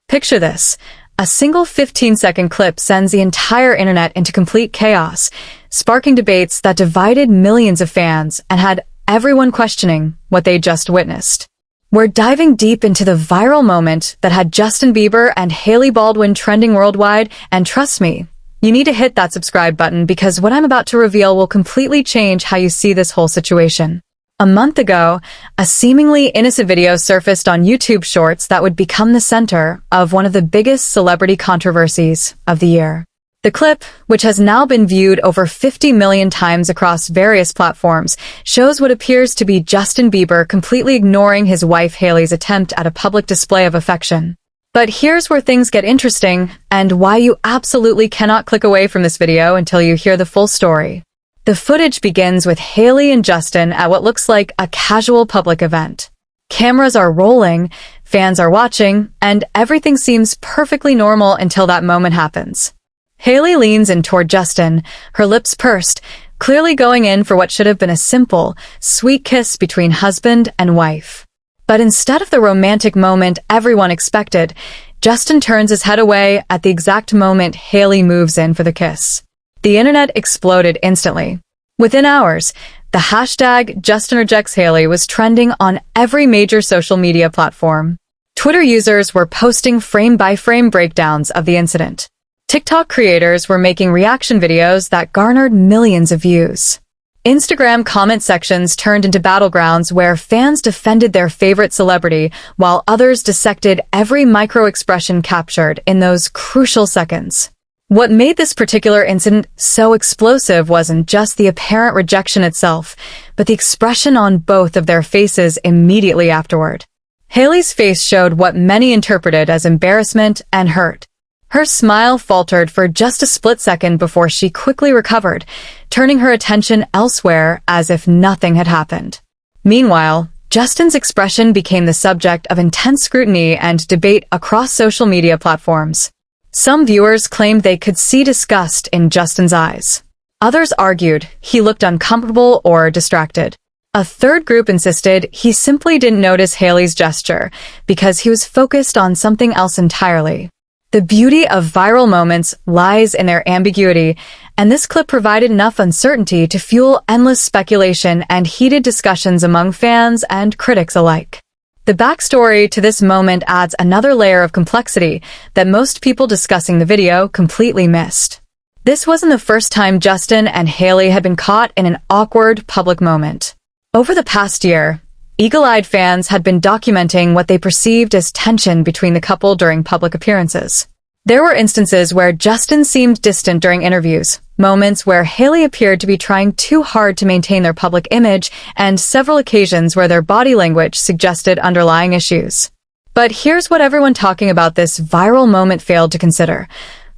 Picture this. A single 15-second clip sends the entire internet into complete chaos, sparking debates that divided millions of fans and had everyone questioning what they just witnessed. We're diving deep into the viral moment that had Justin Bieber and Hailey Baldwin trending worldwide, and trust me, you need to hit that subscribe button because what I'm about to reveal will completely change how you see this whole situation. A month ago, a seemingly innocent video surfaced on YouTube Shorts that would become the center of one of the biggest celebrity controversies of the year. The clip, which has now been viewed over 50 million times across various platforms, shows what appears to be Justin Bieber completely ignoring his wife Hailey's attempt at a public display of affection. But here's where things get interesting and why you absolutely cannot click away from this video until you hear the full story. The footage begins with Hailey and Justin at what looks like a casual public event. Cameras are rolling, fans are watching, and everything seems perfectly normal until that moment happens. Hailey leans in toward Justin, her lips pursed, clearly going in for what should have been a simple, sweet kiss between husband and wife. But instead of the romantic moment everyone expected, Justin turns his head away at the exact moment Hailey moves in for the kiss. The internet exploded instantly. Within hours, the hashtag #JustinRejectsHailey was trending on every major social media platform. Twitter users were posting frame-by-frame breakdowns of the incident. TikTok creators were making reaction videos that garnered millions of views. Instagram comment sections turned into battlegrounds where fans defended their favorite celebrity while others dissected every micro-expression captured in those crucial seconds. What made this particular incident so explosive wasn't just the apparent rejection itself, but the expression on both of their faces immediately afterward. Hailey's face showed what many interpreted as embarrassment and hurt. Her smile faltered for just a split second before she quickly recovered, turning her attention elsewhere as if nothing had happened. Meanwhile, Justin's expression became the subject of intense scrutiny and debate across social media platforms. Some viewers claimed they could see disgust in Justin's eyes. Others argued he looked uncomfortable or distracted. A third group insisted he simply didn't notice Hailey's gesture because he was focused on something else entirely. The beauty of viral moments lies in their ambiguity, and this clip provided enough uncertainty to fuel endless speculation and heated discussions among fans and critics alike. The backstory to this moment adds another layer of complexity that most people discussing the video completely missed. This wasn't the first time Justin and Hailey had been caught in an awkward public moment. Over the past year, eagle-eyed fans had been documenting what they perceived as tension between the couple during public appearances. There were instances where Justin seemed distant during interviews, moments where Hailey appeared to be trying too hard to maintain their public image, and several occasions where their body language suggested underlying issues. But here's what everyone talking about this viral moment failed to consider: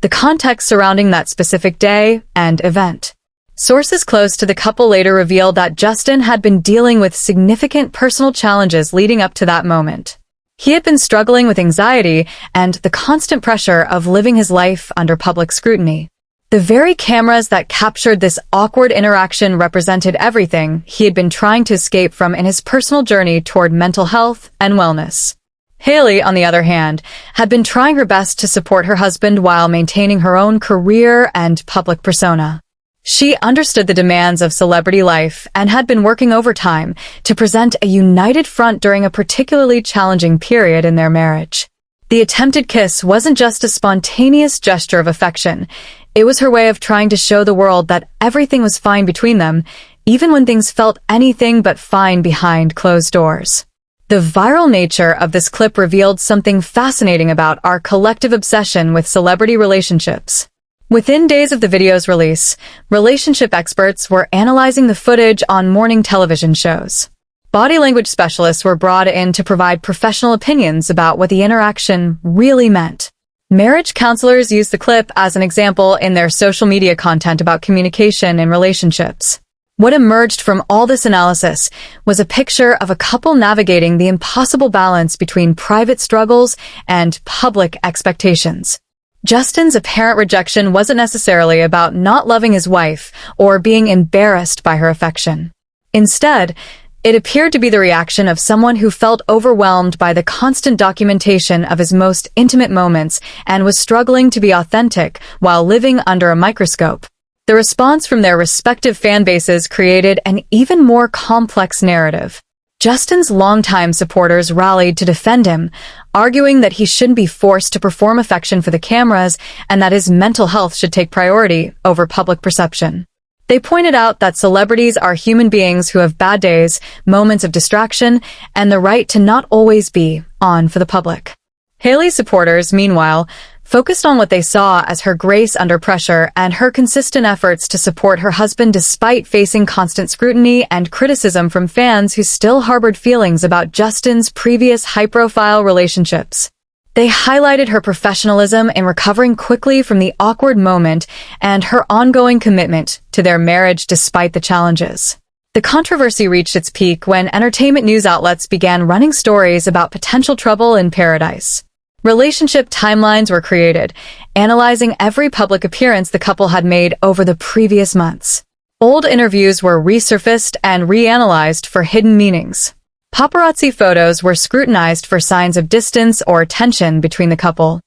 the context surrounding that specific day and event. Sources close to the couple later revealed that Justin had been dealing with significant personal challenges leading up to that moment. He had been struggling with anxiety and the constant pressure of living his life under public scrutiny. The very cameras that captured this awkward interaction represented everything he had been trying to escape from in his personal journey toward mental health and wellness. Hailey, on the other hand, had been trying her best to support her husband while maintaining her own career and public persona. She understood the demands of celebrity life and had been working overtime to present a united front during a particularly challenging period in their marriage. The attempted kiss wasn't just a spontaneous gesture of affection. It was her way of trying to show the world that everything was fine between them, even when things felt anything but fine behind closed doors. The viral nature of this clip revealed something fascinating about our collective obsession with celebrity relationships. Within days of the video's release, relationship experts were analyzing the footage on morning television shows. Body language specialists were brought in to provide professional opinions about what the interaction really meant. Marriage counselors used the clip as an example in their social media content about communication in relationships. What emerged from all this analysis was a picture of a couple navigating the impossible balance between private struggles and public expectations. Justin's apparent rejection wasn't necessarily about not loving his wife or being embarrassed by her affection. Instead, It appeared to be the reaction of someone who felt overwhelmed by the constant documentation of his most intimate moments and was struggling to be authentic while living under a microscope. The response from their respective fan bases created an even more complex narrative. Justin's longtime supporters rallied to defend him, arguing that he shouldn't be forced to perform affection for the cameras and that his mental health should take priority over public perception. They pointed out that celebrities are human beings who have bad days, moments of distraction, and the right to not always be on for the public. Hailey's supporters, meanwhile, focused on what they saw as her grace under pressure and her consistent efforts to support her husband despite facing constant scrutiny and criticism from fans who still harbored feelings about Justin's previous high-profile relationships. They highlighted her professionalism in recovering quickly from the awkward moment and her ongoing commitment to their marriage despite the challenges. The controversy reached its peak when entertainment news outlets began running stories about potential trouble in paradise. Relationship timelines were created, analyzing every public appearance the couple had made over the previous months. Old interviews were resurfaced and reanalyzed for hidden meanings. Paparazzi photos were scrutinized for signs of distance or tension between the couple.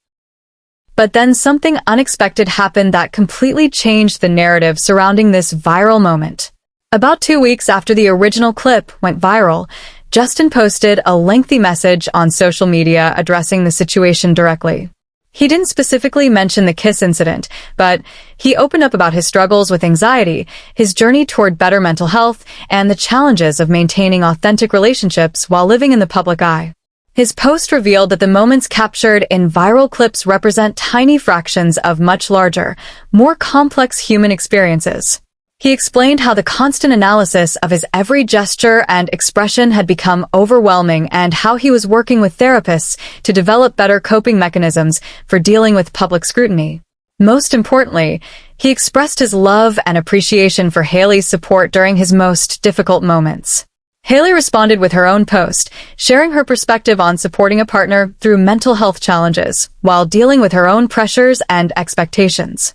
But then something unexpected happened that completely changed the narrative surrounding this viral moment. About 2 weeks after the original clip went viral, Justin posted a lengthy message on social media addressing the situation directly. He didn't specifically mention the kiss incident, but he opened up about his struggles with anxiety, his journey toward better mental health, and the challenges of maintaining authentic relationships while living in the public eye. His post revealed that the moments captured in viral clips represent tiny fractions of much larger, more complex human experiences. He explained how the constant analysis of his every gesture and expression had become overwhelming and how he was working with therapists to develop better coping mechanisms for dealing with public scrutiny. Most importantly, he expressed his love and appreciation for Hailey's support during his most difficult moments. Hailey responded with her own post, sharing her perspective on supporting a partner through mental health challenges while dealing with her own pressures and expectations.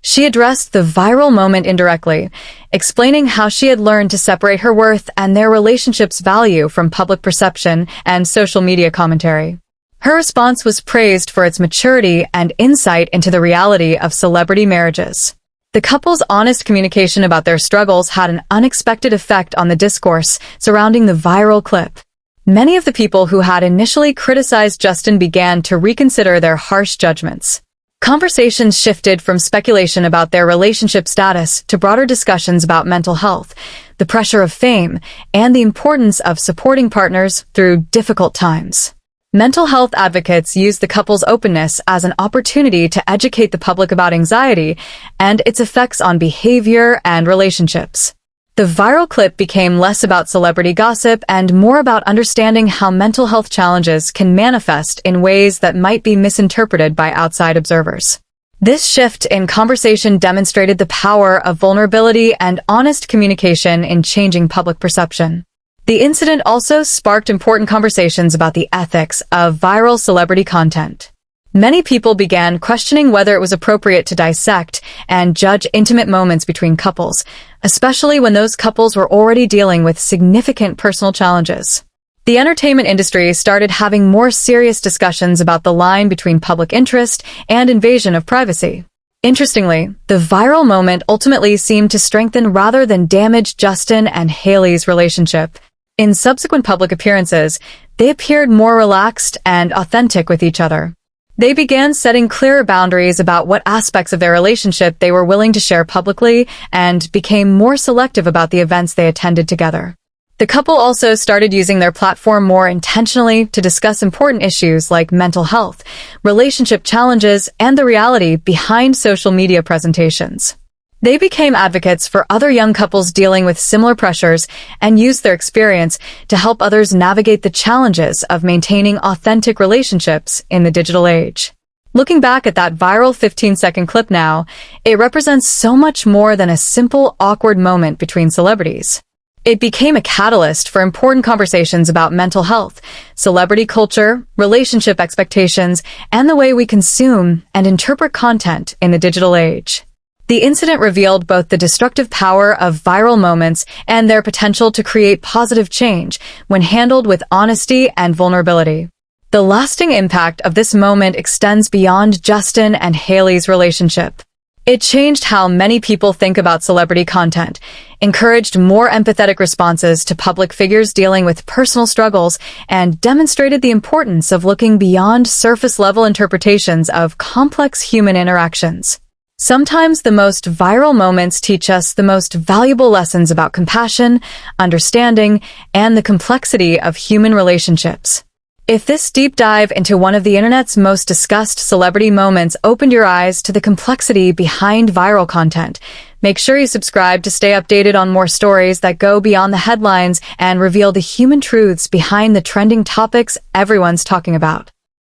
She addressed the viral moment indirectly, explaining how she had learned to separate her worth and their relationship's value from public perception and social media commentary. Her response was praised for its maturity and insight into the reality of celebrity marriages. The couple's honest communication about their struggles had an unexpected effect on the discourse surrounding the viral clip. Many of the people who had initially criticized Justin began to reconsider their harsh judgments. Conversations shifted from speculation about their relationship status to broader discussions about mental health, the pressure of fame, and the importance of supporting partners through difficult times. Mental health advocates used the couple's openness as an opportunity to educate the public about anxiety and its effects on behavior and relationships. The viral clip became less about celebrity gossip and more about understanding how mental health challenges can manifest in ways that might be misinterpreted by outside observers. This shift in conversation demonstrated the power of vulnerability and honest communication in changing public perception. The incident also sparked important conversations about the ethics of viral celebrity content. Many people began questioning whether it was appropriate to dissect and judge intimate moments between couples, especially when those couples were already dealing with significant personal challenges. The entertainment industry started having more serious discussions about the line between public interest and invasion of privacy. Interestingly, the viral moment ultimately seemed to strengthen rather than damage Justin and Hailey's relationship. In subsequent public appearances, they appeared more relaxed and authentic with each other. They began setting clearer boundaries about what aspects of their relationship they were willing to share publicly and became more selective about the events they attended together. The couple also started using their platform more intentionally to discuss important issues like mental health, relationship challenges, and the reality behind social media presentations. They became advocates for other young couples dealing with similar pressures and used their experience to help others navigate the challenges of maintaining authentic relationships in the digital age. Looking back at that viral 15-second clip now, it represents so much more than a simple, awkward moment between celebrities. It became a catalyst for important conversations about mental health, celebrity culture, relationship expectations, and the way we consume and interpret content in the digital age. The incident revealed both the destructive power of viral moments and their potential to create positive change when handled with honesty and vulnerability. The lasting impact of this moment extends beyond Justin and Hailey's relationship. It changed how many people think about celebrity content, encouraged more empathetic responses to public figures dealing with personal struggles, and demonstrated the importance of looking beyond surface-level interpretations of complex human interactions. Sometimes the most viral moments teach us the most valuable lessons about compassion, understanding, and the complexity of human relationships. If this deep dive into one of the internet's most discussed celebrity moments opened your eyes to the complexity behind viral content, make sure you subscribe to stay updated on more stories that go beyond the headlines and reveal the human truths behind the trending topics everyone's talking about.